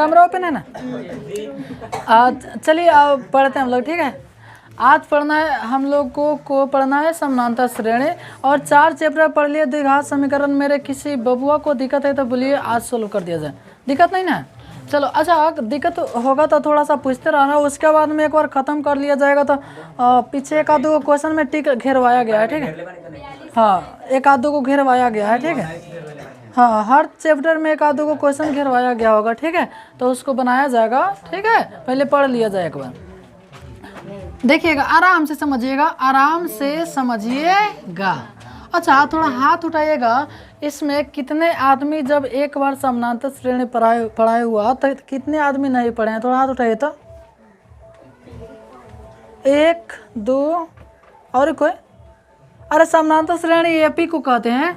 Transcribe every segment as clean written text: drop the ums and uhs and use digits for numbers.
Camera open है ना? चलिए अब पढ़ते हैं हम लोग, ठीक है। आज पढ़ना है हम लोग को पढ़ना है समानांतर श्रेणी, और 4 चैप्टर पढ़ लिए। द्विघात समीकरण मेरे किसी बबुआ को दिक्कत है तो बोलिए, आज सोल्व कर दिया जाए। दिक्कत नहीं ना? चलो अच्छा, दिक्कत होगा तो थोड़ा सा पूछते रहना, उसके बाद में एक बार ख़त्म कर लिया जाएगा। तो पीछे एक आध 2 क्वेश्चन में टिक घेरवाया गया है, ठीक है। हाँ, एक आध 2 को घेरवाया गया है, ठीक है। हाँ, हर चैप्टर में एक आध 2 को क्वेश्चन घेरवाया गया होगा, ठीक है। तो उसको बनाया जाएगा, ठीक है। पहले पढ़ लिया जाए एक बार, देखिएगा, आराम से समझिएगा, आराम से समझिएगा। अच्छा, थोड़ा हाथ उठाइएगा। इसमें कितने आदमी जब एक बार समानांतर श्रेणी पढ़ाए हुआ तो कितने आदमी नहीं पढ़े हैं? थोड़ा हाथ उठाइए तो। 1 2 और कोई? अरे समानांतर श्रेणी एपी को कहते हैं,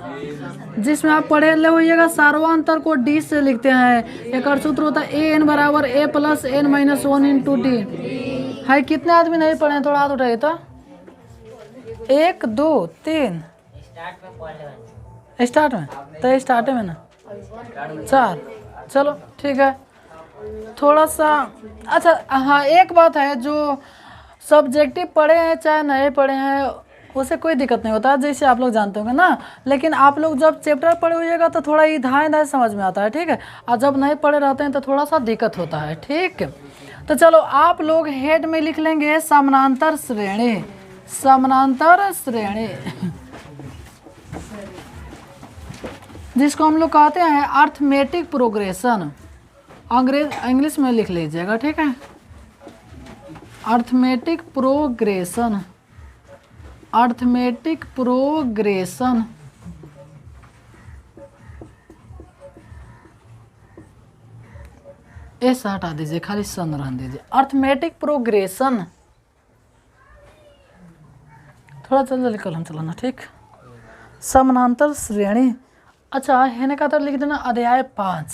जिसमें आप पढ़े ले होइएगा। सार्वंतर को डी से लिखते हैं। एक सूत्र होता है an बराबर a plus n minus 1 into D. है, कितने आदमी नहीं पढ़े हैं? थोड़ा हाथ उठाइए तो। 1 2 3 स्टार्ट में तो स्टार्ट में ना 4। चलो ठीक है, थोड़ा सा। अच्छा हाँ, एक बात है, जो सब्जेक्टिव पढ़े हैं चाहे नहीं पढ़े हैं उसे कोई दिक्कत नहीं होता, जैसे आप लोग जानते होंगे ना। लेकिन आप लोग जब चैप्टर पढ़े होइएगा तो थोड़ा इधाए समझ में आता है, ठीक है। और जब नहीं पढ़े रहते हैं तो थोड़ा सा दिक्कत होता है, ठीक है। तो चलो, आप लोग हेड में लिख लेंगे समानांतर श्रेणी। समानांतर श्रेणी जिसको हम लोग कहते हैं अर्थमेटिक प्रोग्रेशन, इंग्लिश में लिख लीजिएगा, ठीक है। Arithmetic progression, arithmetic progression. ऐसा हटा दीजिए, खाली सन रहने दीजिए। अर्थमेटिक प्रोग्रेशन, थोड़ा जल्दी कलम चलाना, ठीक। समानांतर श्रेणी। अच्छा, हैने का तो लिख देना अध्याय 5।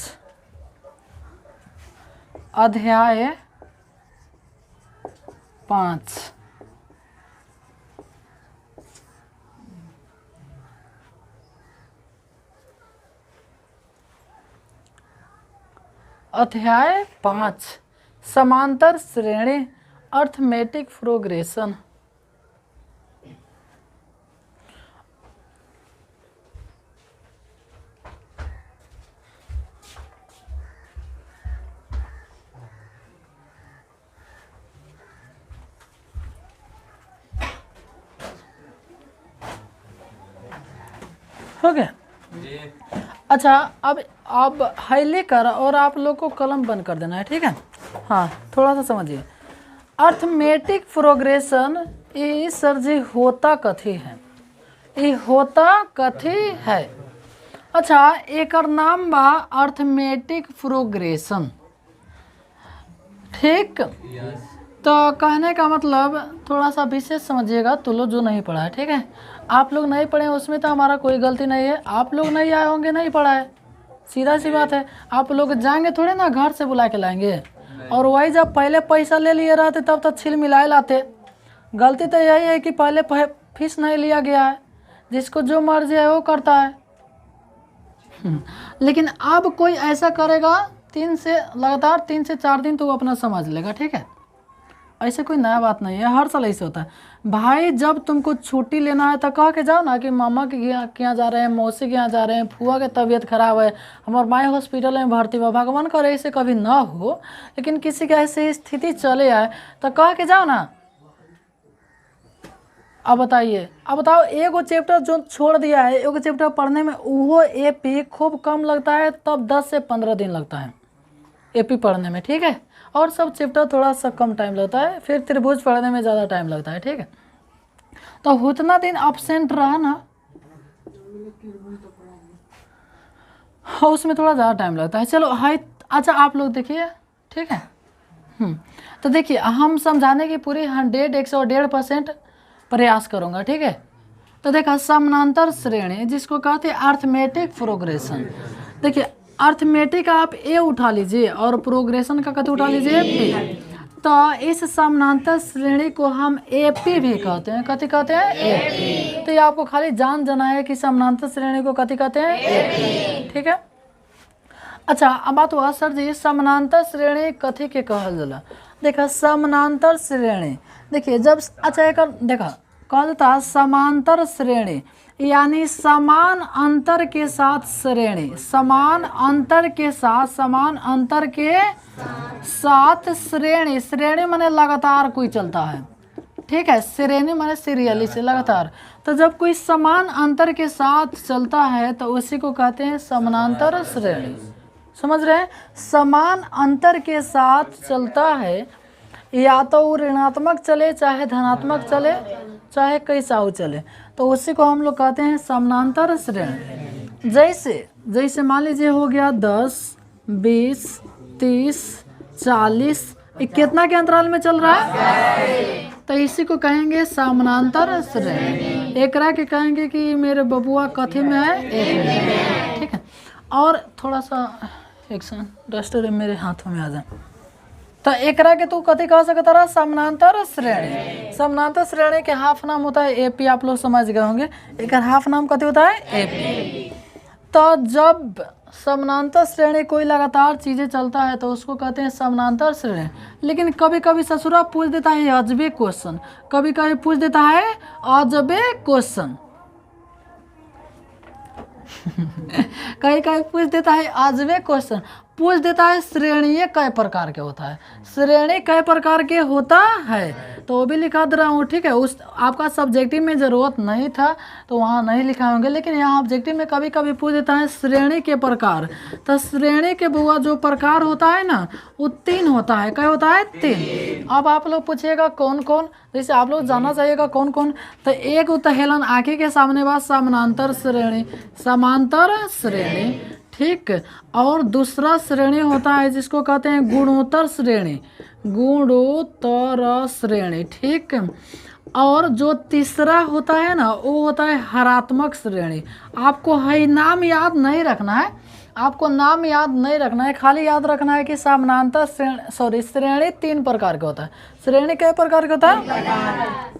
अध्याय 5। अध्याय 5 समांतर श्रेणी, अर्थमेटिक प्रोग्रेशन। हो गया? अच्छा, अब हाई लेकर और आप लोग को कलम बंद कर देना है, ठीक है। हाँ, थोड़ा सा समझिए। अर्थमेटिक प्रोग्रेशन ये सर जी होता कथी है? ये होता कथी है? अच्छा, एक नाम बा अर्थमेटिक प्रोग्रेशन, ठीक। तो कहने का मतलब थोड़ा सा विशेष समझिएगा, तो लोग जो नहीं पढ़ा है, ठीक है। आप लोग नहीं पढ़े उसमें तो हमारा कोई गलती नहीं है। आप लोग नहीं आए होंगे, नहीं पढ़ा है, सीधा सी बात है। आप लोग जाएंगे थोड़े ना, घर से बुला के लाएंगे। और वही जब पहले पैसा ले लिए रहते तब तो छिल मिलाए लाते। गलती तो यही है कि पहले फीस नहीं लिया गया है, जिसको जो मर्जी है वो करता है। लेकिन अब कोई ऐसा करेगा, लगातार 3 से 4 दिन तो वो अपना समझ लेगा, ठीक है। ऐसे कोई नया बात नहीं है, हर साल ऐसे होता है भाई। जब तुमको छुट्टी लेना है तो कह के जाओ ना कि मामा के यहाँ जा रहे हैं, मौसी के यहाँ जा रहे हैं, फुआ के तबीयत खराब है, हमारे माए हॉस्पिटल में भर्ती बा। भगवान करे ऐसे कभी ना हो, लेकिन किसी का ऐसी स्थिति चले आए तो कह के जाओ ना। अब बताइए, अब बताओ, एगो चैप्टर जो छोड़ दिया है, एगो चैप्टर पढ़ने में वो एपी खूब कम लगता है, तब 10 से 15 दिन लगता है एपी पढ़ने में, ठीक है। और सब चैप्टर थोड़ा सा कम टाइम लगता है, फिर त्रिभुज पढ़ने में ज़्यादा टाइम लगता है, ठीक है। तो उतना दिन अब्सेंट रहा ना, उसमें थोड़ा ज़्यादा टाइम लगता है। चलो हाई, अच्छा आप लोग देखिए, ठीक है। तो देखिए, हम समझाने की पूरी 101% प्रयास करूँगा, ठीक है। तो देखा, समानांतर श्रेणी जिसको कहते हैं अर्थमेटिक प्रोग्रेशन। देखिए, अर्थमेटिक आप ए उठा लीजिए और प्रोग्रेशन का कथी उठा लीजिए पी। तो इस समानांतर श्रेणी को हम एपी भी कहते हैं। कथी कहते हैं? एपी। तो ये आपको खाली जाना है कि समानांतर श्रेणी को कथी कहते हैं? एपी, ठीक है। अच्छा अब बात हुआ सर जी समानांतर श्रेणी कथी के कहल जाला। देखा समानांतर श्रेणी देखिए जब अच्छा एक देखा कहा जाता है समांतर श्रेणी यानी समान अंतर के साथ श्रेणी, समान अंतर के साथ श्रेणी, श्रेणी माने लगातार कोई चलता है, ठीक है, श्रेणी माने सीरियली से लगातार। तो जब कोई समान अंतर के साथ चलता है तो उसी को कहते हैं समानांतर श्रेणी। समझ रहे हैं, समान अंतर के साथ चलता है, या तो वो ऋणात्मक चले चाहे धनात्मक चले चाहे कैसा हो चले, तो उसी को हम लोग कहते हैं समानांतर श्रेणी। जैसे मान लीजिए हो गया 10, 20, 30, 40, ये कितना के अंतराल में चल रहा है, तो इसी को कहेंगे समानांतर श्रेणी। एक के कहेंगे कि मेरे बबुआ कथी में है, एक में, ठीक है। और थोड़ा सा एक्शन डस्टर मेरे हाथों में आ जाए, तो एकरा के तू कथी कह सकता रहा, समानांतर श्रेणी। समानांतर श्रेणी के हाफ नाम होता है एपी, आप लोग समझ गए होंगे, एक हाफ नाम कथी होता है, एपी। तो जब समानांतर श्रेणी कोई लगातार चीजें चलता है तो उसको कहते हैं समानांतर श्रेणी। लेकिन कभी कभी ससुरा पूछ देता है अजबे क्वेश्चन, कभी कभी पूछ देता है अजबे क्वेश्चन कहीं कहीं पूछ देता है अजबे क्वेश्चन, पूछ देता है श्रेणी कई प्रकार के होता है, श्रेणी कई प्रकार के होता है, तो वो भी लिखा दे रहा हूँ, ठीक है। उस आपका सब्जेक्टिव में ज़रूरत नहीं था तो वहाँ नहीं लिखा होंगे, लेकिन यहाँ ऑब्जेक्टिव में कभी कभी पूछ देता है श्रेणी के प्रकार। तो श्रेणी के बुआ जो प्रकार होता है ना वो 3 होता है, क्या होता है, 3। अब आप लोग पूछिएगा कौन कौन, जैसे आप लोग जानना चाहिएगा कौन कौन, तो एक तो हेलन आँखें के सामने बात समानांतर श्रेणी, समांतर श्रेणी, ठीक। और दूसरा श्रेणी होता है जिसको कहते हैं गुणोत्तर श्रेणी, गुणोत्तर श्रेणी, ठीक। और जो तीसरा होता है ना वो होता है हरात्मक श्रेणी। आपको है नाम याद नहीं रखना है, आपको नाम याद नहीं रखना है, खाली याद रखना है कि समानांतर श्रेणी 3 प्रकार का होता है। श्रेणी कई प्रकार का होता है,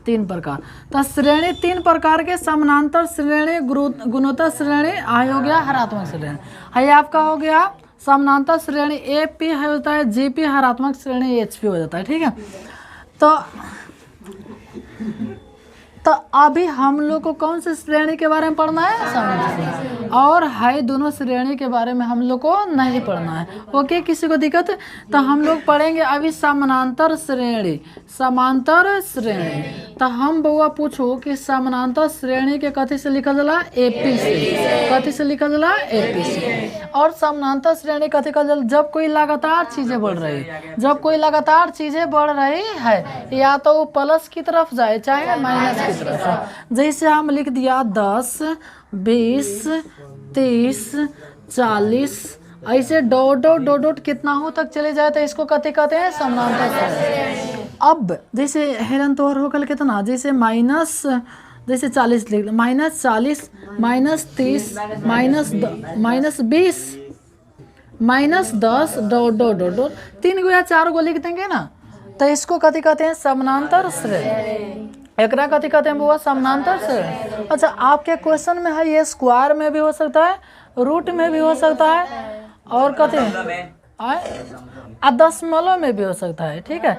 3 प्रकार। तो श्रेणी 3 प्रकार के समानांतर श्रेणी, गुणोत्तर श्रेणी, आई हो गया हरात्मक श्रेणी, है आपका हो गया समानांतर श्रेणी एपी है होता है, जीपी हरात्मक श्रेणी एचपी हो जाता है, ठीक है। तो अभी हम लोग को कौन सी श्रेणी के बारे में पढ़ना है, समानांतर श्रेणी, और हाई दोनों श्रेणी के बारे में हम लोग को नहीं पढ़ना है। ओके, किसी को दिक्कत, तो हम लोग पढ़ेंगे अभी समानांतर श्रेणी, समांतर श्रेणी। तो हम बउआ पूछो कि समानांतर श्रेणी के कथी से लिखा जाला, एपी से, कथी से लिखा जाला, एपी से। और समानांतर श्रेणी कथी कहल जाला, जब कोई लगातार चीजें बढ़ रही, जब कोई लगातार चीजें बढ़ रही है, या तो वो प्लस की तरफ जाए चाहे माइनस की तरफ। जैसे हम लिख दिया 10, 20, 30, 40, ऐसे डॉट कितना हो तक चले जाए तो इसको कहते हैं समानांतर श्रेणी। अब जैसे हेरन तोहर हो कल कितना, जैसे माइनस जैसे 40 लिख, -40, -30, -20, -10 डॉट 3 गो या 4 गो लिख देंगे ना, तो इसको कहते हैं समानांतर श्रेणी। एकरा कथी कहते हैं बुआ, समानांतर श्रेणी। अच्छा आपके क्वेश्चन में है ये स्क्वायर में भी हो सकता है, रूट में भी हो सकता है, और कहते हैं दशमलव में भी हो सकता है, ठीक है,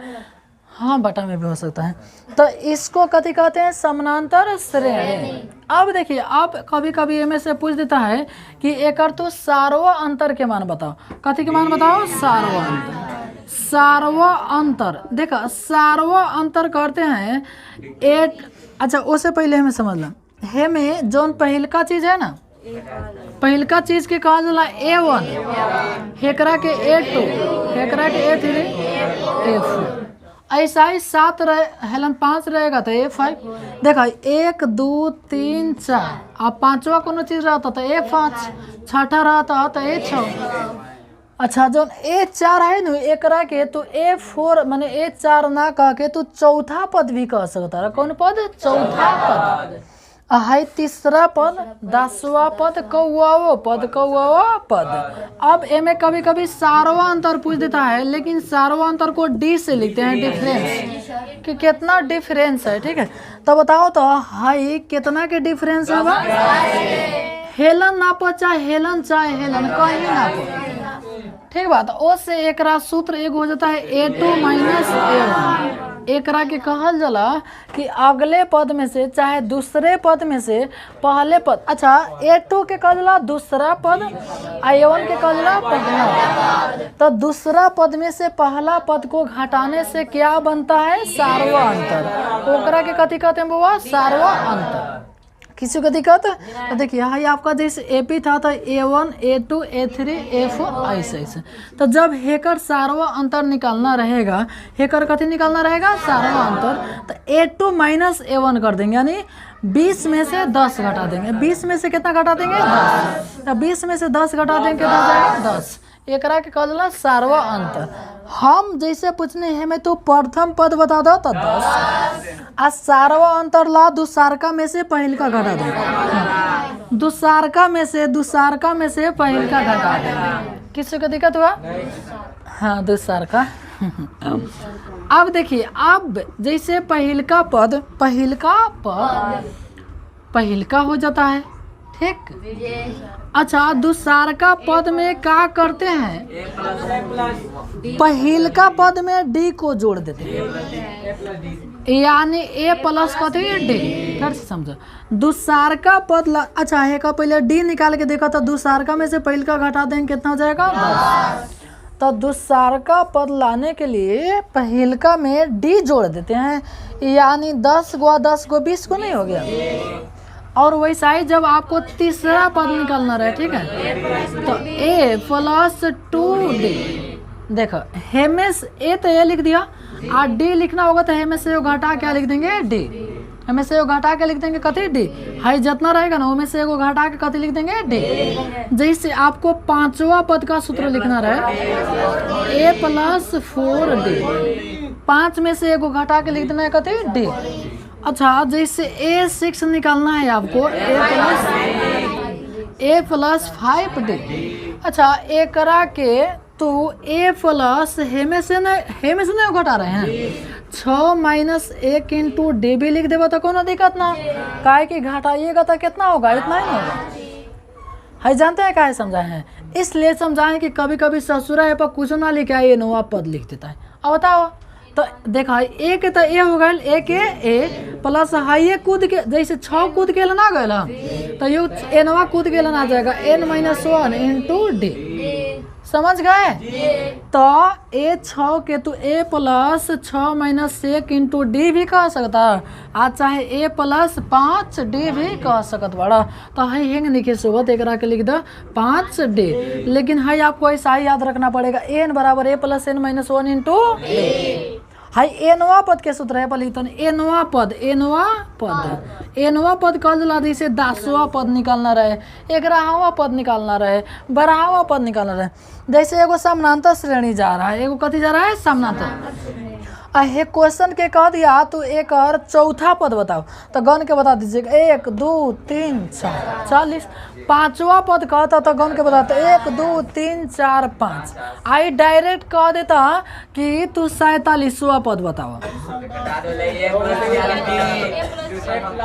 हाँ बटा में भी हो सकता है। तो इसको कथी कहते हैं, समानांतर श्रेणी। अब देखिए, अब कभी कभी एम से पूछ देता है कि एक तो सार्वा अंतर के मान बताओ, कथी के मान बताओ, सार्वा अंतर। सार्वा अंतर, देखा सार्वा अंतर करते हैं 8। अच्छा उससे पहले हमें समझ ला, हमें जौन पहिलका चीज है ना, पहिलका चीज के कहा जाला A1, हेकरा के A2, हेकरा के A3, A4, ऐसा ही 7 हेलन 5 रहेगा तो A5। देखा 1 2 3 4, अब 5वां कोनो चीज रहता तो A5, 6ठा रहता तो A6। अच्छा जो A4 है ना, एकरा के तू A4 माने A4 ना कह के तू चौथा पद भी कह सकता है। कौन पद, चौथा पद। है तीसरा पद, 10वां पद, कौवाओ पद, कौवाओ पद। अब एमे कभी कभी सार्वा अंतर पूछ देता है, लेकिन सार्वा अंतर को डी से लिखते हैं, डिफरेंस, कि कितना डिफरेंस है, ठीक है। तो बताओ तो हाई कितना के डिफरेंस है, हेलन नापो चाहे हेलन कहीं नापो, ठीक बात। ओ से एकरा सूत्र एगो हो जाता है A2 माइनस A1। एकरा के कहल जाला कि अगले पद में से चाहे दूसरे पद में से पहले पद, अच्छा A2 के कहल जाला दूसरा पद, A1 के कहल जाला पहला पद। तो दूसरा पद में से पहला पद को घटाने से क्या बनता है? सार्वा अंतर। ओकरा के कथी कहते हैं बुआ? सार्वा अंतर। किसी को दिक्कत? तो देखिए यहाँ आपका जैसे AP था तो A1, A2, A3, A4 ऐसे ऐसे। तो जब हेकर सार्वा अंतर निकालना रहेगा, हेकर कथी निकालना रहेगा? सार्वा अंतर। तो A2 माइनस A1 कर देंगे, यानी 20 में से 10 घटा देंगे। 20 में से कितना घटा देंगे? 10। तो 20 में से 10 घटा देंगे कितना जाएगा? 10। एकरा के कहल जाला सार्वा अंतर। हम जैसे पूछने हैं मैं तो प्रथम पद बता दो तो 10 आ सार्वा अंतर ला दुसारका में से पहिल का घटा दो। दुसारका में से पहिल का घटा दो। किसी को दिक्कत हुआ? हाँ दुसारका। अब देखिए, अब जैसे पहिल का पद पहिल का हो जाता है, ठीक। अच्छा दूसरा पद में क्या करते हैं? पहिल का पद में डी को जोड़ देते हैं, यानी A प्लस कथी डी। फिर से समझो, दूसरा पद अच्छा है का पहले डी निकाल के देखा तो दूसरा में से पहिल का घटा देंगे कितना हो जाएगा? 10। तो दूसरा पद लाने के लिए पहिल का में डी जोड़ देते हैं, यानी 10 गुआ 10 को 20 को नहीं हो गया। और वैसा ही जब आपको तीसरा पद निकालना रहे, ठीक है, तो A प्लस 2D। देखो हेमेस A तो ये लिख दिया और D लिखना होगा तो हेमेस से घटा क्या लिख देंगे? D। हेमेस से घटा के लिख देंगे कथी? D। हाई जितना रहेगा ना उसमें से घटा के कथी लिख देंगे? D। जैसे आपको पांचवा पद का सूत्र लिखना रहे A प्लस 4D, 5 में से एगो घटा के लिख देना है कथी? D। अच्छा जैसे A6 निकालना है आपको A प्लस 5D। अच्छा एकरा के तो A प्लस हेमे से नहीं घटा रहे हैं, 6 माइनस 1 इंटू D भी लिख देगा तो कोनो दिक्कत ना। काहे कि घटाइएगा तो कितना होगा? इतना ही होगा। है जानते हैं काहे समझाए हैं? इसलिए समझाएं कि कभी कभी ससुरा है पर कुछ ना लिखा है, ये नवा पद लिख देता है। अब बताओ तो देखा ए के तो ए हो गए, ए के ए प्लस हाइए कूद के जैसे 6 कूद के ना गए तो यो एनवा कूद के आ जाएगा n-1 इंटू डी। समझ गए? तो A6 के तो A plus 6 minus 1 into D भी कह सकता है, आज चाहे A प्लस 5D भी कह सकत बड़ा। तो है हेंग लिखे सुबह एक के लिख दो 5D, लेकिन है आपको ऐसा ही याद रखना पड़ेगा n बराबर A plus n-1 into D. हाई एनवा पद के सूत्र है पलितन एनवा पद कल ला जैसे 10वां पद निकालना रहे, 11वां पद निकालना रहे, 12वां पद निकालना रहे। जैसे एगो समानांतर श्रेणी जा रहा है, एगो कथी जा रहा है? समानांतर। हे क्वेश्चन के कह दिया तो एक और चौथा पद बताओ, तो गण के बता दीजिएगा 1 2 3 4 40। 5वां पद कहता तो गण के बताता 1 2 3 4 5। आई डायरेक्ट कह देता कि तू 47वां पद बताओ,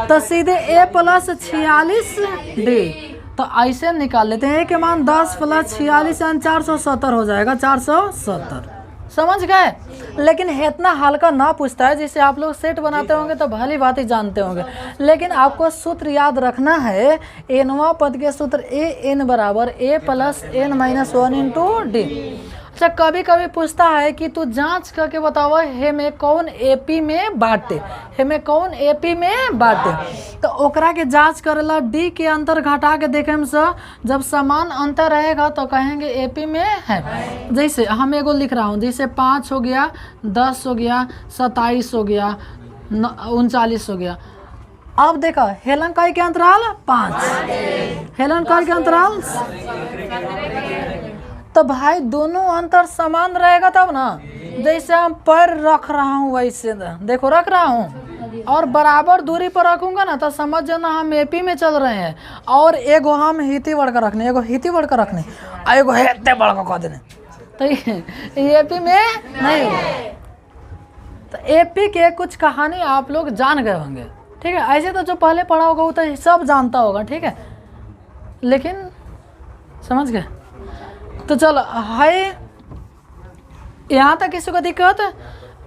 तो सीधे A प्लस 46D। तो ऐसे निकाल लेते हैं के मान 10 प्लस 46 यानी 470 हो जाएगा, 470। समझ गए? लेकिन इतना हल्का ना पूछता है, जैसे आप लोग सेट बनाते होंगे तो भली बात ही जानते होंगे, लेकिन आपको सूत्र याद रखना है। एनवा पद के सूत्र A n बराबर A plus n-1 into D. अच्छा कभी कभी पूछता है कि तू जांच करके बतावा हे में कौन AP में बांटे, हे में कौन AP में बांटे। तो ओकरा के जांच करेला D के अंतर घटा के देखे से जब समान अंतर रहेगा तो कहेंगे AP में है। जैसे हम एगो लिख रहा हूँ, जैसे 5 हो गया, 10 हो गया, 27 हो गया, 39 हो गया। अब देखा हेलन का के अंतराल 5, हेलन का के अंतराल, तो भाई दोनों अंतर समान रहेगा तब ना। जैसे हम पैर रख रहा हूँ वैसे देखो रख रहा हूँ, और बराबर दूरी पर रखूंगा ना तो समझ जाना हम AP में चल रहे हैं, और एगो हम हिती बढ़कर रखने, एगो हिती बढ़कर रखने, एगो हेते बढ़कर कह देने, तो ये AP में नहीं होगा। तो AP के कुछ कहानी आप लोग जान गए होंगे, ठीक है। ऐसे तो जो पहले पढ़ा होगा वो तो सब जानता होगा, ठीक है, लेकिन समझ गए तो चलो है, यहाँ तक किसी को दिक्कत?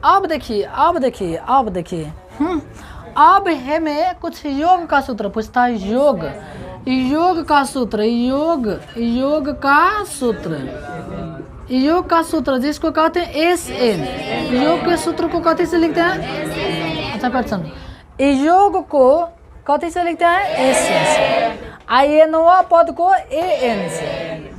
अब देखिए अब हमें कुछ योग का सूत्र पूछता है। योग का सूत्र, योग का सूत्र जिसको कहते हैं SN। योग के सूत्र को कथी से लिखते हैं? अच्छा क्वेश्चन, योग को कथी से लिखते हैं? SN से। आयनवा पद को AN से।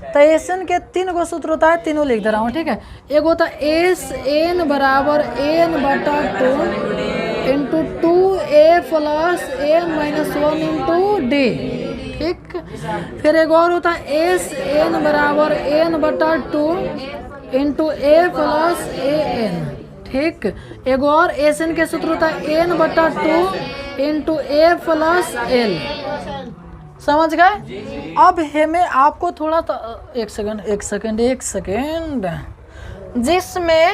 तो SN के 3 गो सूत्र होता है, तीनों लिख दे रहा हूँ, ठीक है। एक होता है SN बराबर N/2 into 2A plus N-1 into D, ठीक। फिर एक और होता है SN बराबर N/2 into A plus AN, ठीक। एक और SN के सूत्र होता है N/2 into A plus L। समझ गए? अब हमें आपको थोड़ा एक सेकंड, जिसमें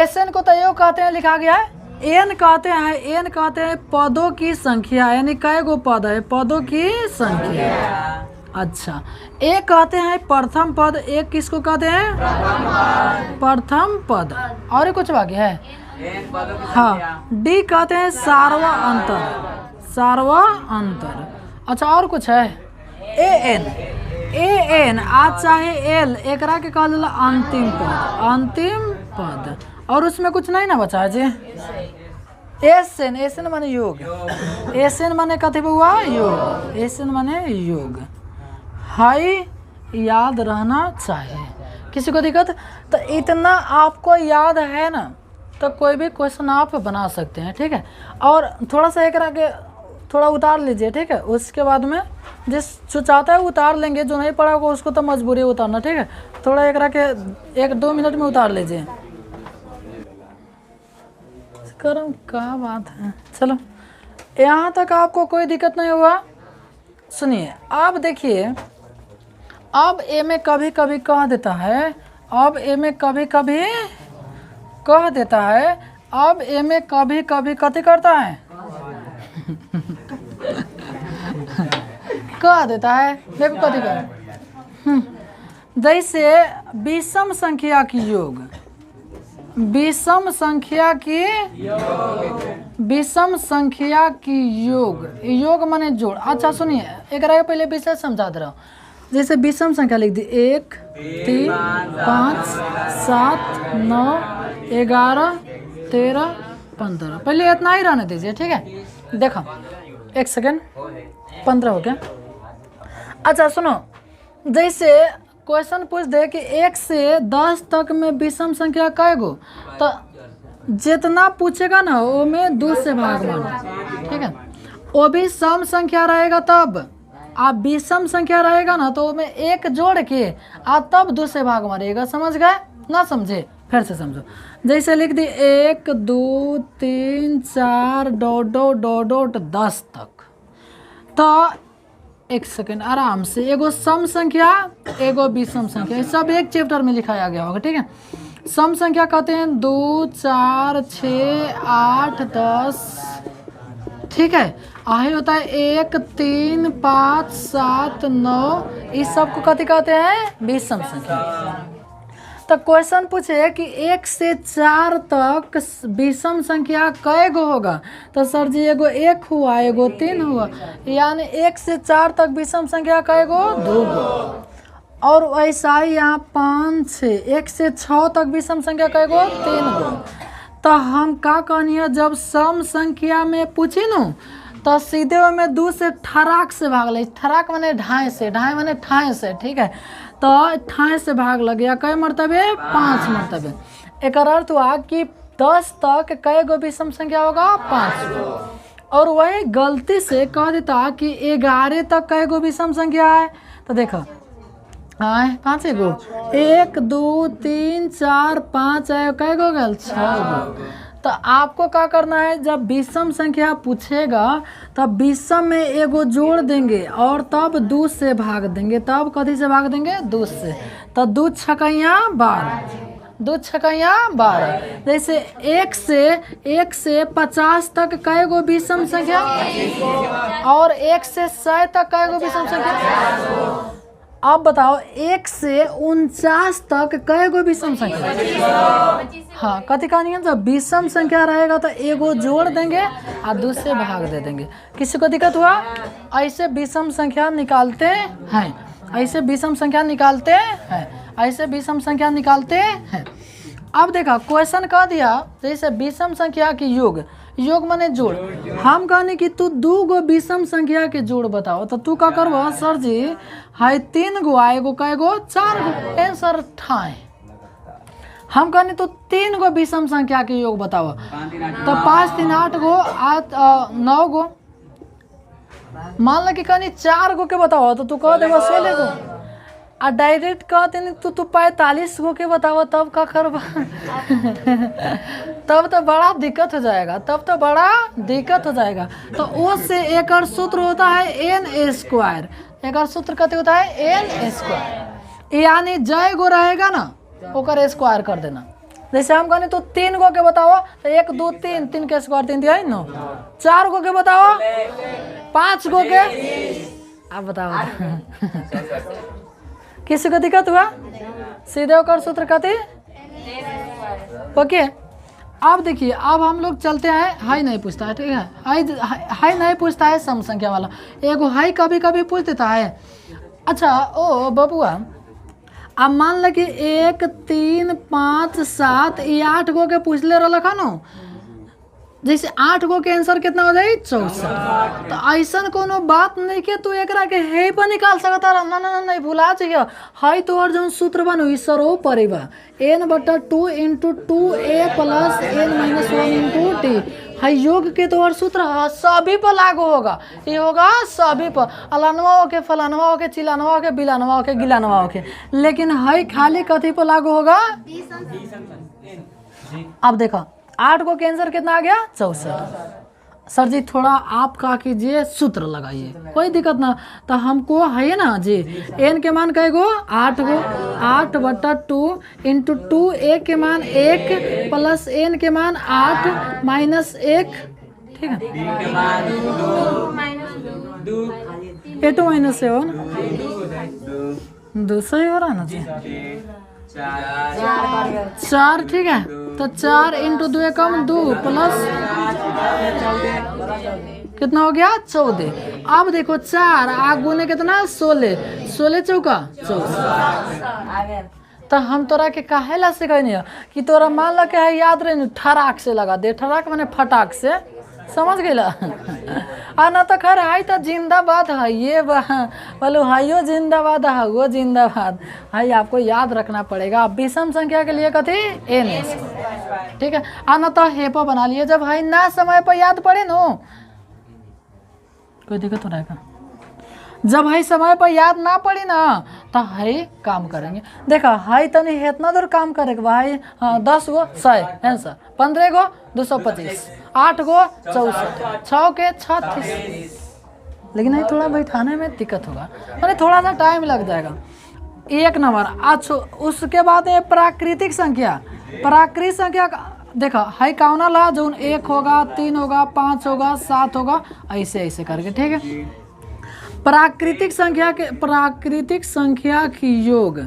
SN को तो कहते हैं, लिखा गया है N कहते हैं पदों की संख्या, यानी कै गो पद है? पदों की संख्या। अच्छा, एक कहते हैं प्रथम पद, एक किसको कहते हैं? प्रथम पद। और कुछ बाकी है? हाँ, D कहते हैं सार्वा अंतर। अच्छा, और कुछ है? AN आज चाहे L, एकरा के कहल जाला अंतिम पद। और उसमें कुछ नहीं ना बचा है जी। SN माने योग। SN माने कथी हुआ? योग। SN माने योग। हाई याद रहना चाहिए। किसी को दिक्कत? तो इतना आपको याद है ना, तो कोई भी क्वेश्चन आप बना सकते हैं, ठीक है। और थोड़ा सा एक के थोड़ा उतार लीजिए, ठीक है। उसके बाद में जो चाहता है उतार लेंगे, जो नहीं पढ़ा होगा उसको तो मजबूरी उतारना, ठीक है। थोड़ा एक के 1-2 मिनट में उतार लीजिए। करम क्या बात है। चलो, यहाँ तक आपको कोई दिक्कत नहीं हुआ? सुनिए, अब देखिए, अब ए में कभी कभी कह देता है, अब ए में कभी कभी कह देता है, अब ए में कभी कभी कथी करता है? कह देता है। देखो कथी कर, जैसे विषम संख्या की योग, विषम संख्या की योग माने जोड़। अच्छा सुनिए, एक पहले विषय समझा दे रहा हूँ। जैसे विषम संख्या लिख दी 1, 3, 5, 7, 9, 11, 13, 15। पहले इतना ही रहने दीजिए, ठीक है। देखो, एक सेकेंड, 15 हो गया। अच्छा सुनो, जैसे क्वेश्चन पूछ दे कि 1 से 10 तक में विषम संख्या कै गो, तो जितना पूछेगा ना वो में 2 से भाग मारना, ठीक है। वो भी सम संख्या रहेगा तब, आप विषम संख्या रहेगा ना तो में 1 जोड़ के आप तब 2 से भाग मारिएगा। समझ गए? ना समझे फिर से समझो। जैसे लिख दी 1, 2, 3, 4 ... 10 तक। तो एक सेकेंड आराम से, एगो सम संख्या एगो विषम संख्या, सब एक चैप्टर में लिखाया गया होगा, ठीक है। सम संख्या कहते हैं 2, 4, 6, 8, 10, ठीक है। आगे होता है 1, 3, 5, 7, 9, इस सब को कथी कहते हैं? विषम संख्या। तो क्वेश्चन पूछे कि 1 से 4 तक विषम संख्या कै गो होगा, तो सर जी एगो 1 हुआ, एगो 3 हुआ, यानी 1 से 4 तक विषम संख्या कै गो? 2 गो। और वैसा ही यहाँ 5, 6, 1 से 6 तक विषम संख्या कै गो? 3 गो। तो हम का कहनी है, जब सम संख्या में पूछी न तो सीधे में 2 से ठराक से भाग ले। ठराक माने ढाई से, ढाई माने ठाई से, ठीक है। तो ठाई से भाग लग गया, कै मरतबे? 5 मरतबे। एक अर्थ हुआ कि 10 तक कै गो विषम संख्या होगा? 5 गो। और वही गलती से कह देता कि 11 तक कै गो विषम संख्या है, तो देखो 5 गो, 1, 2, 3, 4, 5 है, कै गो गल? 6 गो। तो आपको क्या करना है, जब विषम संख्या पूछेगा तब विषम में एगो जोड़ देंगे और तब 2 से भाग देंगे। तब कथी से भाग देंगे? 2 से। तो 2 छकैया 12, 2 छकैया 12। जैसे 1 से 50 तक कै गो विषम संख्या, और 1 से 100 तक कै गो विषम संख्या? अब बताओ 1 से 49 तक कई गो विषम संख्या? हाँ, कथी का नियम? जब विषम संख्या रहेगा तो एगो जोड़ देंगे और दूसरे भाग दे देंगे। किसी को दिक्कत हुआ? ऐसे विषम संख्या निकालते हैं, ऐसे विषम संख्या निकालते हैं, ऐसे विषम संख्या निकालते हैं। अब देखा क्वेश्चन कह दिया जैसे विषम संख्या की योग, योग माने जोड़। हम कहने कि तू 2 गो विषम संख्या के जोड़ बताओ, तो तू क्या करबो? सर जी हाई 3 गो आएगो, कई गो? 4 गो। आंसर ठाए। हम कहने तो 3 गो विषम संख्या के योग बताओ, तो 5 3 8 गो 9 गो। मान लो कि कहनी 4 गो के बताओ, तो तू कह देबो 16 गो। आ डायरेक्ट कहते नहीं तू 45 गो के बताओ, तब का करबा? तब तो बड़ा दिक्कत हो जाएगा, तब तो बड़ा दिक्कत हो जाएगा। तो उससे एक सूत्र होता है n²। एक सूत्र कहते होता है n², यानी जय गो रहेगा ना ओकर स्क्वायर कर देना। जैसे हम कहने तो 3 गो के बताओ, तो 1 2 3, 3 के स्क्वायर 3 दिया 9। 4 गो के बताओ, 5 गो के, अब बताओ किसी को दिक्कत हुआ? सीधे होकर सूत्र कहते ओके। अब देखिए, अब हम लोग चलते हैं, हाई नहीं पूछता है, ठीक है? हाई नहीं पूछता है सम संख्या वाला, एगो हाई कभी कभी पूछ देता है। अच्छा ओ बबुआ, अब मान ल कि 1 3 5 7 ये 8 गो के पूछ ले रहा न, जैसे 8 गो के आंसर कितना हो जाए? 64। तो ऐसा कोनो बात नहीं के तू एकरा के हे पर निकाल सकता रहा। ना ना नहीं भुला चाहिए, हाई तो और जो सूत्र बनो इसरो परेबा n/2 × 2a + n - 1 × t। हाई योग के तो और सूत्र सभी पर लागू होगा, ये होगा सभी पर, अलानवा हो के, फलानवा हो के, चिलानवा हो के, बिलानवा हो के, गिलानवा हो के। लेकिन हाई खाली कथी पर लागू होगा? अब देखो 8 गो के आंसर कितना आ गया? 64। सर जी थोड़ा आप का कीजिए, सूत्र लगाइए, कोई दिक्कत ना। तो हमको है ना जी, n के मान कई गो? 8 गो। 8/2 × 2a के मान 1 + n के मान 8 - 1, ठीक है? ए तो माइनस से हो ना, 2 सही हो रहा है ना जी? 4, ठीक है? तो 4 × 2 कम 2 प्लस कितना हो गया? 14। अब देखो 4 आगू ने कितना? 16, 16 चौका 24। तो हम तोरा के काहे ला सिखाई कि तोरा मान लो के है याद रहे, ठराक से लगा दे। ठराक माने फटाक से, समझ गया? आ ना तो खैर हाई तो जिंदाबाद है, ये बोलो हाइयो जिंदाबाद है, वो जिंदाबाद। हाई आपको याद रखना पड़ेगा। विषम संख्या के लिए कथी? n², ठीक है? आ ना तो हेपो बना लिए, जब हाई ना समय पर याद पड़े नो, कोई दिक्कत हो रहेगा? जब हाई समय पर याद ना पड़ी ना, तो हाई काम करेंगे। देखा हाई तनी इतना दूर काम करेगा भाई। हाँ 10 गो 100 आंसर, 15 गो 225, 8 गो 64, 6 के 36। लेकिन ये थोड़ा बैठाने में दिक्कत होगा, यानी थोड़ा सा टाइम लग जाएगा। 1 नंबर। अच्छा उसके बाद है प्राकृतिक संख्या। प्राकृतिक संख्या देखा हाई काउना ला, जो 1 होगा, 3 होगा, 5 होगा, 7 होगा, ऐसे ऐसे करके, ठीक है? प्राकृतिक संख्या की योग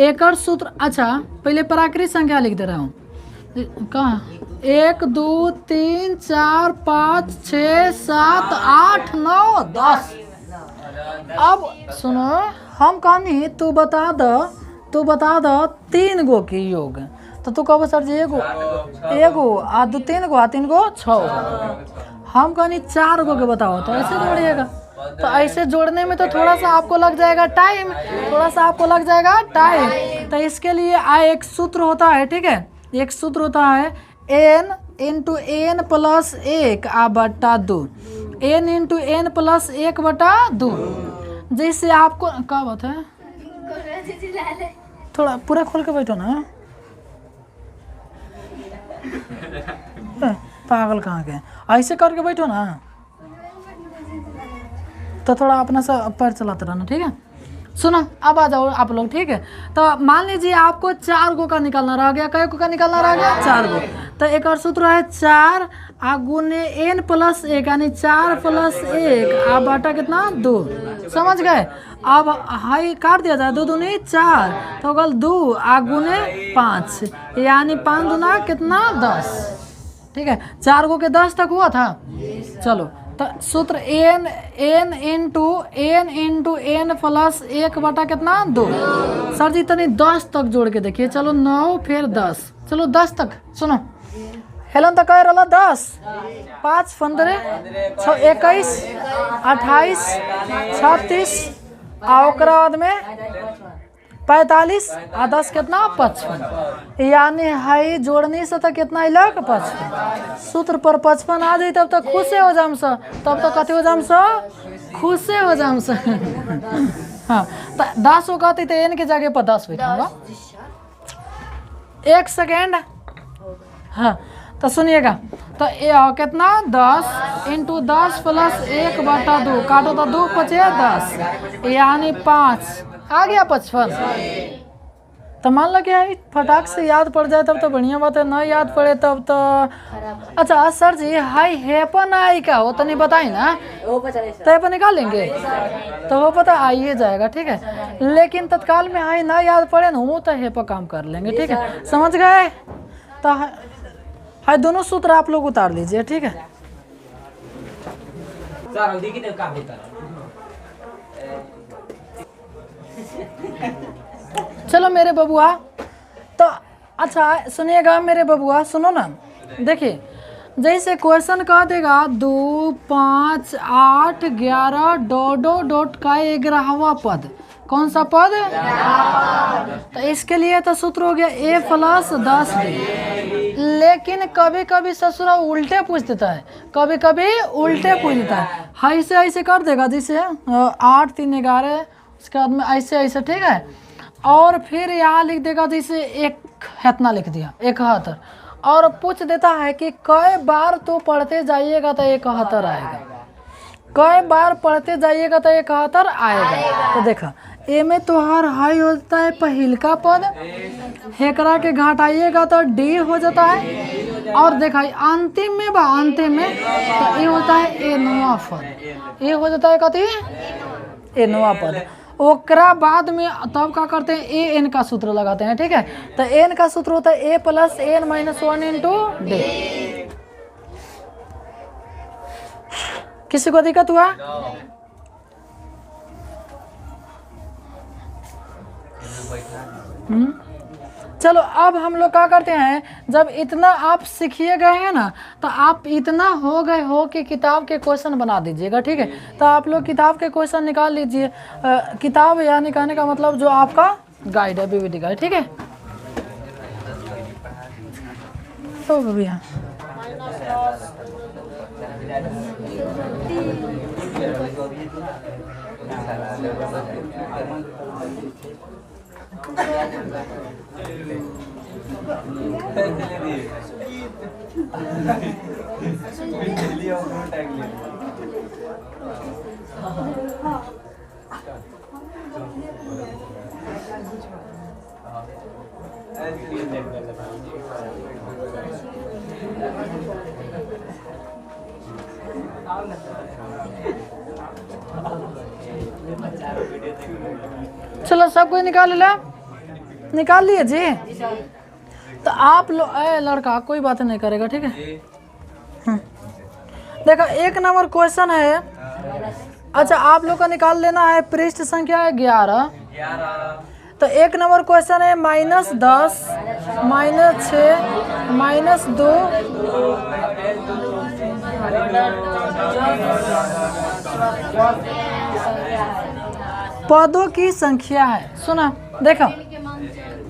एक सूत्र। अच्छा पहले प्राकृतिक संख्या लिख दे रहा हूँ, कहाँ? 1 2 3 4 5 6 7 8 9 10। अब सुनो, हम कहनी तू बता दो 3 गो की योग, तो तू कहो सर जी एगो आ 2 3 गो आ 3 गो 6 गो। हम कहनी 4 गो के बताओ, तो ऐसे जोड़िएगा। तो ऐसे जोड़ने में तो थोड़ा सा आपको लग जाएगा टाइम, तो इसके लिए एक सूत्र होता है, ठीक है? एक सूत्र होता है n × n + 1/2, n × n + 1/2। जैसे आपको क्या बात है, थोड़ा पूरा खोल के बैठो ना, पागल कहाँ के, ऐसे करके बैठो ना, तो थोड़ा अपना सा पैर चलाते रहना, ठीक है? सुनो अब आ जाओ आप लोग, ठीक है। तो मान लीजिए आपको 4 गो का निकालना रह गया, कई गो का निकालना रह गया, 4 गो। तो एक और सूत्र है 4 गुने n + 1 यानी 4 + 1 आप बटा कितना 2, समझ गए। अब हाई काट दिया जाए, 2 दूनी 4 तो गल 2 गुने 5 यानी 5 दूना कितना 10, ठीक है। 4 गो के 10 तक हुआ था। चलो तो सूत्र n इंटू n + 1 बटा कितना 2। सर जी तनी 10 तक जोड़ के देखिए, चलो 9 फिर 10, चलो 10 तक सुनो। हेलन तक कह रहा 10 5 15 6 21 28 36 और ओकरा बाद में 45 और 10 कितना 55 यानी हाई जोड़नी से तो कितना अइलक 55। सूत्र पर 55 आ जाए तब तक खुशे हो जाम स, तब तक कथी हो जाम स खुशे हो जाम स। हाँ तो 10 हो कहती तो n के जगह पर 10 बैठाऊंगा। 1 सेकेंड। हाँ तो सुनिएगा, तो कितना 10 इंटू 10 + 1 बटा 2 काटो तो 2 × 5 = 10 यानी 5 आ गया 55। तो मान लो कि फटाक से याद पड़ जाए तब तो बढ़िया बात है, ना याद पड़े तब तो अच्छा। सर जी हाई हेपन आई का हो तो नहीं बताई ना, तो हेपन निकालेंगे तो वो पता आइए जाएगा, ठीक है। लेकिन तत्काल में हाई ना याद पड़े ना वो तो हेपा काम कर लेंगे, ठीक है, समझ गए। तो हाई दोनों सूत्र आप लोग उतार लीजिए, ठीक है। चलो मेरे बबुआ, तो अच्छा सुनिएगा मेरे बबुआ, सुनो ना, देखिए जैसे क्वेश्चन कह देगा 2 5 8 11 डॉट का 11वां पद, कौन सा पद, तो इसके लिए तो सूत्र हो गया a + 10b। लेकिन कभी कभी ससुरा उल्टे पूछ देता है, कभी कभी उल्टे पूछ देता है। हाँ ऐसे कर देगा जैसे 8 3 11, उसके बाद में ऐसे, ठीक है। और फिर यहाँ लिख देगा जैसे 1 इतना लिख दिया 71, और पूछ देता है कि कई बार तो पढ़ते जाइएगा तो 71 आएगा, कई बार पढ़ते जाइएगा तो 71 आएगा। तो देखा ए में तो हर हाई होता है पहिल का पद, हेकरा के घटाइएगा तो डी हो जाता है, और देखा अंतिम में अंतिम में तो ये होता है ए नवा पद, ये हो जाता है कथी ए नवा पद। ओकरा बाद में तब क्या करते हैं ए एन का सूत्र लगाते हैं, ठीक है। तो एन का सूत्र होता है a + n - 1 इंटू डी। किसी को दिक्कत हुआ? चलो अब हम लोग क्या करते हैं, जब इतना आप सीखिए गए हैं ना तो आप इतना हो गए हो कि किताब के क्वेश्चन बना दीजिएगा, ठीक है। तो आप लोग किताब के क्वेश्चन निकाल लीजिए। किताब यानी कहने का मतलब जो आपका गाइड है, बीवीडी गाइड, ठीक है। तो भैया चलो सब कुछ निकाल लिए जी। तो आप लोग लड़का कोई बात नहीं करेगा, ठीक है। देखो 1 नंबर क्वेश्चन है, अच्छा आप लोग का निकाल लेना है पृष्ठ संख्या 11। तो 1 नंबर क्वेश्चन है -10 -6 -2 पदों की संख्या है। सुना देखो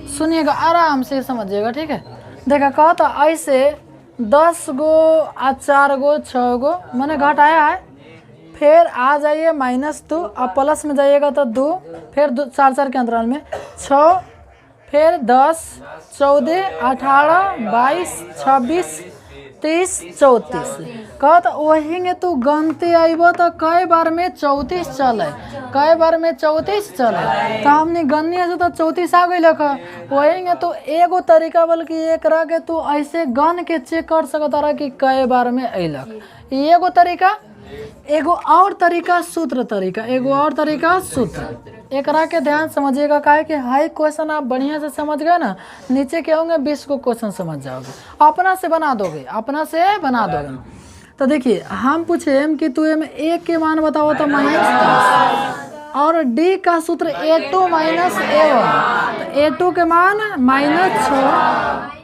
सुनिएगा आराम से समझिएगा, ठीक है। देखा कहा था ऐसे 10 गो 4 गो 6 गो मैंने घटाया है, फिर आ जाइए -2 और प्लस में जाइएगा तो 2, फिर 4 के अंतराल में 6, फिर 10 14 18 22 26 30 34 कहत वही में तू गनते आइब तो कई बार में 34 चले, कई बार में 34 चले, तो हमने गन्नी से तो 34 आ गई लख। वही में तो एगो तरीका बल्कि एक रह के तू ऐसे गन के चेक कर सकता रहा कि कई बार में अइलक, एगो तरीका। एगो और तरीका सूत्र तरीका, एगो और तरीका सूत्र, एक के ध्यान समझिएगा। काहे कि हाई क्वेश्चन आप बढ़िया से समझ गए ना, नीचे के होंगे 20 को क्वेश्चन समझ जाओगे, अपना से बना दोगे, अपना से बना दोगे। तो देखिए हम पूछे कि तू ए के मान बताओ तो -10 और डी का सूत्र A2 - A1, तो A2 के मान -6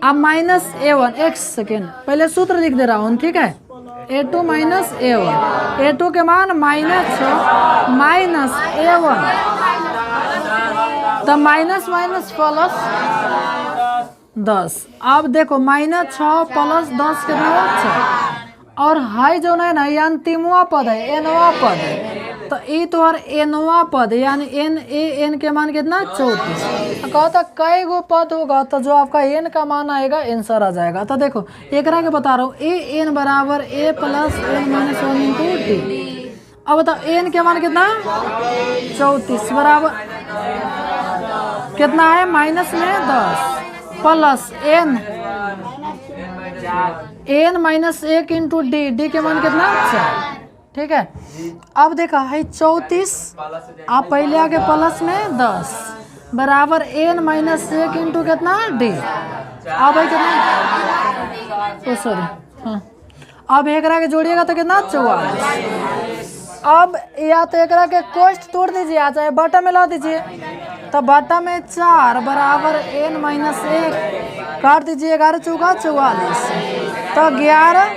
अब -A1। एक सेकेंड पहले सूत्र लिख दे रहा हूँ, ठीक है। A2 - A1, A2 के मान -6 -A1, तो माइनस माइनस प्लस 10। अब देखो -6 + 10 कितना होता है, और हाई जो है ना ये अंतिमवा पद है, एनवा पद है, तो ये तो एनवा पद यानी एन के मान कितना 34। कहता कई गो पद होगा तो जो आपका एन का मान आएगा आंसर आ जाएगा। तो देखो एक के बता रहा हूँ एन बराबर A + n - 1 × d। अब बताओ एन के मान कितना 34 बराबर कितना है -10 प्लस n -1 × d के मान कितना 4, ठीक है। अब देखा है 34 आप पहले आगे प्लस में 10 बराबर n - 1 × कितना d। अब है कितना सॉरी हाँ, अब एक के जोड़िएगा तो कितना 44। अब या तो एक के कोष्ठ तोड़ दीजिए, आ चाहे बटा में ला दीजिए, तो बटा में 4 बराबर n - 1 काट दीजिए, 11 चौका 44, तो 11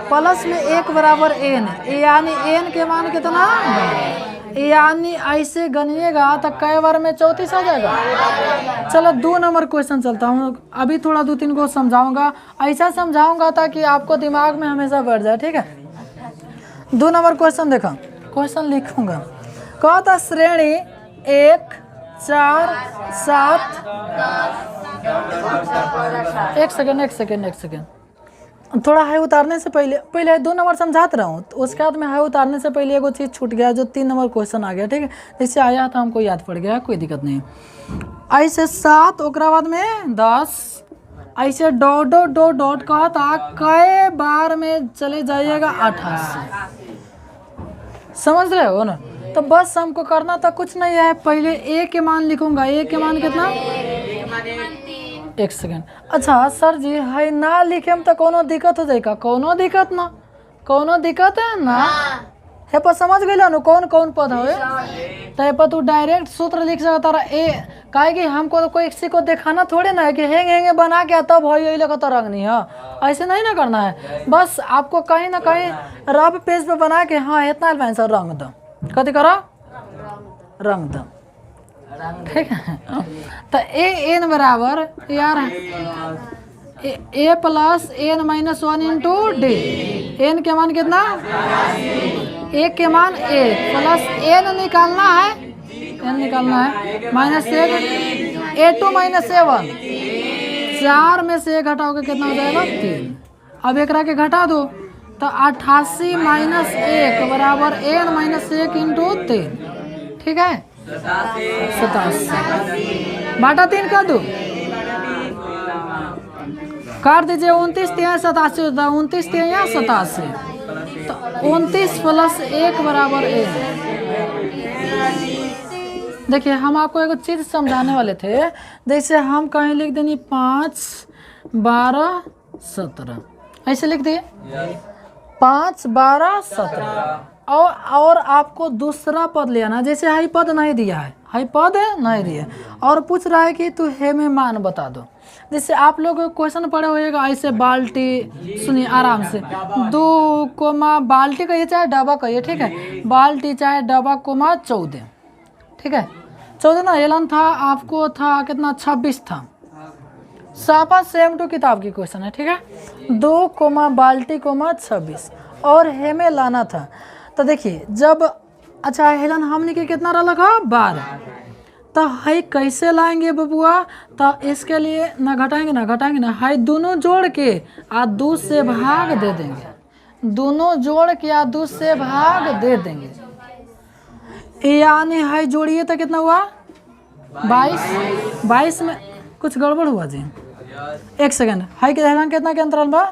प्लस में 1 बराबर n, यानी n के मान कितना, यानी ऐसे गनिएगा तो कई बार में 34 आ जाएगा। चलो 2 नंबर क्वेश्चन चलता हूँ, अभी थोड़ा 2-3 को समझाऊंगा, ऐसा समझाऊंगा ताकि आपको दिमाग में हमेशा बैठ जाए, ठीक है। 2 नंबर क्वेश्चन देखा, क्वेश्चन लिखूंगा। कहता श्रेणी 1 4 7 एक सेकेंड थोड़ा हाई उतारने से पहले 2 नंबर समझाते रहा हूँ, तो उसके बाद में हाई उतारने से पहले एगो चीज़ छूट गया जो 3 नंबर क्वेश्चन आ गया, ठीक है। जैसे आया था हमको याद पड़ गया, कोई दिक्कत नहीं। ऐसे 7 ओकरा बाद में 10 ऐसे डॉट कहता कई बार में चले जाइएगा 88। समझ रहे हो ना, तो बस हमको करना था कुछ नहीं है, पहले ए के मान लिखूंगा, ए के मान कितना एक सेकेंड। अच्छा सर जी है ना लिखे में तो कोनो दिक्कत हो जाएगा, कोनो दिक्कत ना, कोनो दिक्कत है ना, हे पर समझ गए ना कौन कौन पद है, तो हे पर तू डायरेक्ट सूत्र लिख सकता रहा ए, काहे कि हमको तो कोई किसी को दिखाना थोड़े ना है कि हेंगे बना के तब हो यही लगा तो रंग नहीं है, ऐसे नहीं ना करना है। बस आपको कहीं ना कहीं रफ पेज पे बना के हाँ इतना आंसर रंग दो, कथी करो रंग दो, ठीक है। तो एन बराबर यार A + n - 1 × d, n के मान कितना, a के मान 1 प्लस n निकालना है, n निकालना है -1 A2 - A1, 4 में से 1 घटाओगे कितना हो जाएगा 3। अब एक के घटा दो तो 88 - 1 बराबर n - 1 × 3, ठीक है 87 बटा 3 कर दो, काट दीजिए 29 3 87 होता है, 29 3 87, तो 29 + 1 बराबर 1। देखिए हम आपको एक चीज़ समझाने वाले थे, जैसे हम कहीं लिख देनी 5 12 17 ऐसे लिख दिए 5 12 17, और आपको दूसरा पद ले आना, जैसे हाई पद नहीं दिया है, हाई पद नहीं दिया और पूछ रहा है कि तू हे में मान बता दो। जैसे आप लोग क्वेश्चन पढ़े होइएगा ऐसे बाल्टी, सुनिए आराम से 2 बाल्टी कहिए चाहे डब्बा कहिए, ठीक है, बाल्टी चाहे डब्बा 14, ठीक है 14 ना, एलन था आपको था कितना 26 था, सापा सेम टू किताब की क्वेश्चन है, ठीक है 2 बाल्टी 26 और हेमे लाना था। तो देखिए जब अच्छा हेलन हमने के कितना रहा 12, तो हाई कैसे लाएंगे बबुआ? तो इसके लिए ना घटाएंगे ना हाई दोनों जोड़ के आ 2 से भाग दे देंगे, दोनों जोड़ के आ 2 से भाग दे देंगे, यानी हाई जोड़िए तो कितना हुआ 22। 22 में कुछ गड़बड़ हुआ जी, एक सेकंड। हाई के हेलन कितना के अंतराल बा?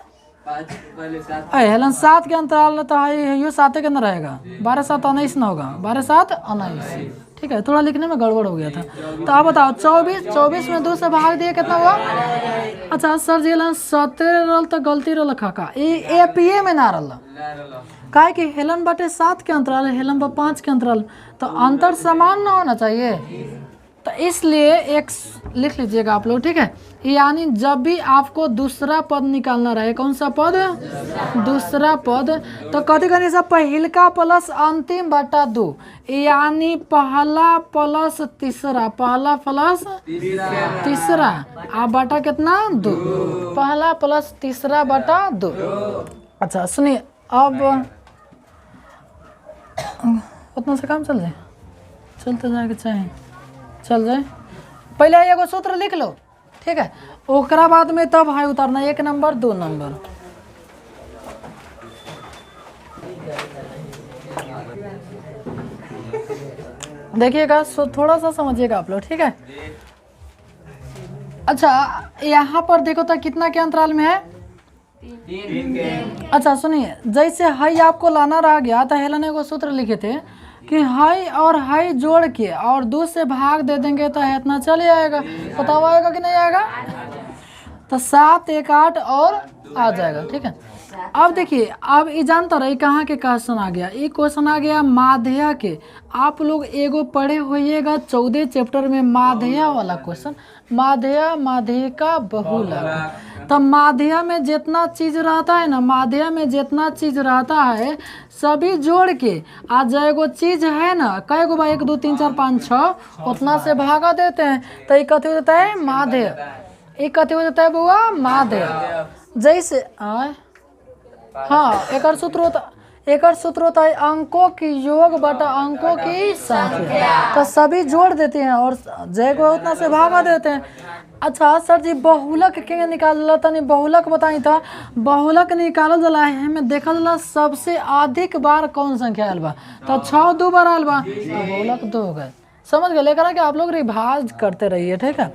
हेलन 7 के अंतराल, तो हाई यो 7 के अंदर रहेगा, 12 7 19 ना होगा, 12 7 19। ठीक है, थोड़ा लिखने में गड़बड़ हो गया था। तो आप बताओ 24 में 2 से भाग दिए कितना हुआ? अच्छा सर जी हेलन 17 रल तो गलती रल खाका, ए पीए में ना रल काहे कि हेलन बटे 7 के अंतराल, हेलन बा 5 के अंतराल, तो अंतर समान ना होना चाहिए। तो इसलिए एक लिख लीजिएगा आप लोग, ठीक है। यानी जब भी आपको दूसरा पद निकालना रहे, कौन सा पद? दूसरा पद, तो कथी करनी सब? पहिलका प्लस अंतिम बटा 2, यानी पहला प्लस तीसरा, पहला प्लस तीसरा आ बटा कितना 2, पहला प्लस तीसरा बटा 2। अच्छा सुनिए, अब उतना से काम चल जाए, चलते जाए के चाहे चल जाए। पहले एगो सूत्र लिख लो, ठीक है, ओकरा बाद में तब हाई उतारना, 1 नंबर 2 नंबर। देखिएगा, थोड़ा सा समझिएगा आप लोग, ठीक है। अच्छा यहाँ पर देखो तो कितना के अंतराल में है? 3 अच्छा सुनिए, जैसे हाई आपको लाना रह गया तो हेलन एगो सूत्र लिखे थे कि हाई और हाई जोड़ के और 2 से भाग दे देंगे तो इतना चले आएगा, बताओ आएगा कि नहीं आएगा? तो 7 1 8 और आ जाएगा, ठीक है। अब देखिए, अब ये जानता रहे कहाँ के क्वेश्चन आ गया, ये क्वेश्चन आ गया माध्यया के। आप लोग एगो पढ़े होइएगा 14 चैप्टर में माध्यया वाला क्वेश्चन, माध्यया माध्यिका बहुलक। तो माध्यया में जितना चीज रहता है ना, माध्यया में जितना चीज रहता है सभी जोड़ के आज एगो चीज है ना, कई गो बा 1 2 3 4 5 6 उतना से भागा देते हैं, तो ये कथी हो जाता है? माध्यय। ये कथी हो जाता है बुआ? माध्यय। जैसे हाँ, एक सूत्र होता है अंकों की योग बटा अंकों की संख्या, तो सभी जोड़ देते हैं और जय को उतना से भागा देते हैं। अच्छा सर जी बहुलक के निकाल तनी बहुलक बताई था। बहुलक निकाल जला है में देखा जला सबसे अधिक बार कौन संख्या आयल बा, तो 6 2 बार आयल बा, तो बहुलक 2 हो गए। समझ गए? लेकर कि आप लोग रिवाज करते रहिए, ठीक है,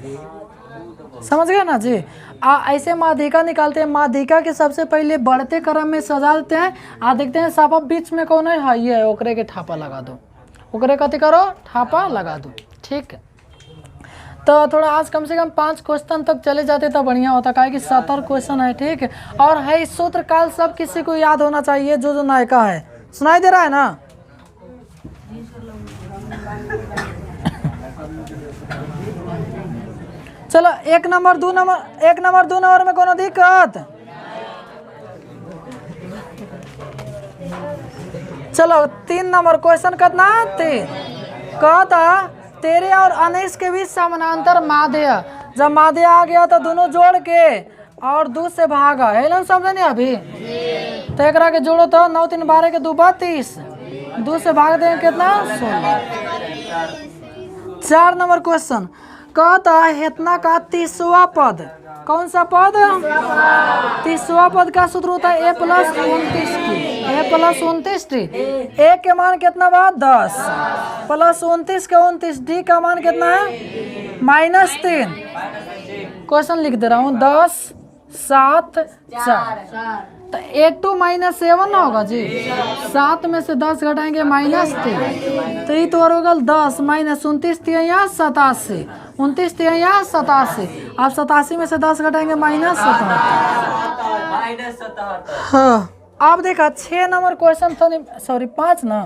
समझ गए ना जी। ऐसे माध्यिका निकालते हैं, माध्यिका के सबसे पहले बढ़ते क्रम में सजा देते हैं, देखते हैं सापा बीच में कौन है, ये है, ओकरे के ठापा लगा दो, ओकरे कथी करो? ठापा लगा दो, ठीक है। तो थोड़ा आज कम से कम 5 क्वेश्चन तक चले जाते तो बढ़िया होता, काहे कि 70 क्वेश्चन है, ठीक है। और है सूत्र काल सब किसी को याद होना चाहिए, जो नायका है। सुनाई दे रहा है ना? चलो 1 नंबर 2 नंबर 1 नंबर 2 नंबर में कोनो दिक्कत? चलो 3 नंबर क्वेश्चन कितना? 3 कहता 13 और 19 के बीच समानांतर माध्यय। जब माध्यय आ गया तो दोनों जोड़ के और 2 से भागा, हेलन समझे नहीं अभी? तो एक के जोड़ो तो 9 3 12 के 2 32, 2 से भाग देंगे कितना? 16। 4 नंबर क्वेश्चन कहता है इतना का 30वां पद, कौन सा पद? 30वां पद का सूत्र होता है a प्लस 29 टी। a के मान कितना बा? 10 प्लस 29 के 29, डी का मान कितना है? -3। क्वेश्चन लिख दे रहा हूँ, 10 7 4, तो 8 -7 ना होगा जी, 7 में से 10 घटाएंगे -3, तो ये तो होगा 10 -29 यहाँ 87, 29 यहाँ 87, आप 87 में से 10 घटाएंगे -77। हाँ आप देखा 6 नंबर क्वेश्चन था, सॉरी 5 ना,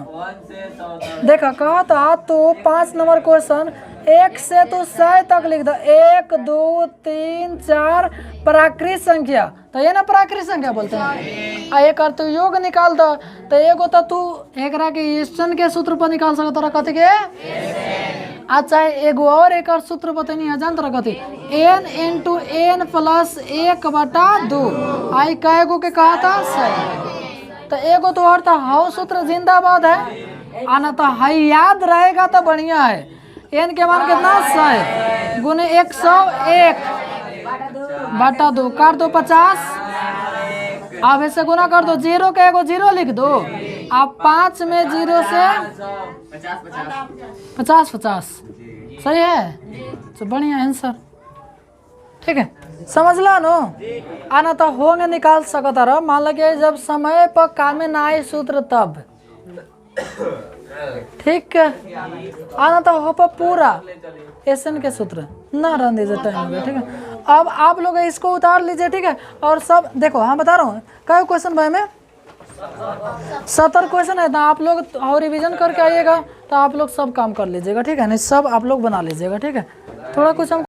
देखा कहा था तो 5 नंबर क्वेश्चन 1 से तो 100 तक लिख दो, 1 2 3 4 प्राकृत संख्या, तो ये ना प्राकृत संख्या बोलते हैं। एक और तू योग निकाल दो, तो एगो तो तू एक के के सूत्र पर निकाल सकता रहा, कथी के? अच्छा एगो और एक और सूत्र बता नहीं जानता रहा, कथी? n इंटू n प्लस 1/2, आई कैगो के कहा था? सही। तो एगो तो और था हाउ सूत्र जिंदाबाद है, आना तो हाई याद रहेगा तो बढ़िया है। n के मान कितना 100 गुने 101 बटा 2 काट दो 50। अब ऐसे गुना कर दो, 0 का एगो 0 लिख दो। अब 5 में 0 से 50 सही है, तो बढ़िया आंसर। ठीक है, समझ लो नो। आना तो होंगे निकाल सकता रहा। मान लगे जब समय पर काम में ना आए सूत्र तब। ठीक है, आना तो हो पर पूरा एसएन के सूत्र ना रन दीजिए टाइम में। ठीक है, अब आप लोग इसको उतार लीजिए। ठीक है, और सब देखो, हाँ बता रहा हूँ कई क्वेश्चन भाई में 70 क्वेश्चन है। तो आप लोग और रिवीजन करके आइएगा तो आप लोग सब काम कर लीजिएगा। ठीक है, नहीं सब आप लोग बना लीजिएगा। ठीक है, थोड़ा कुछ हम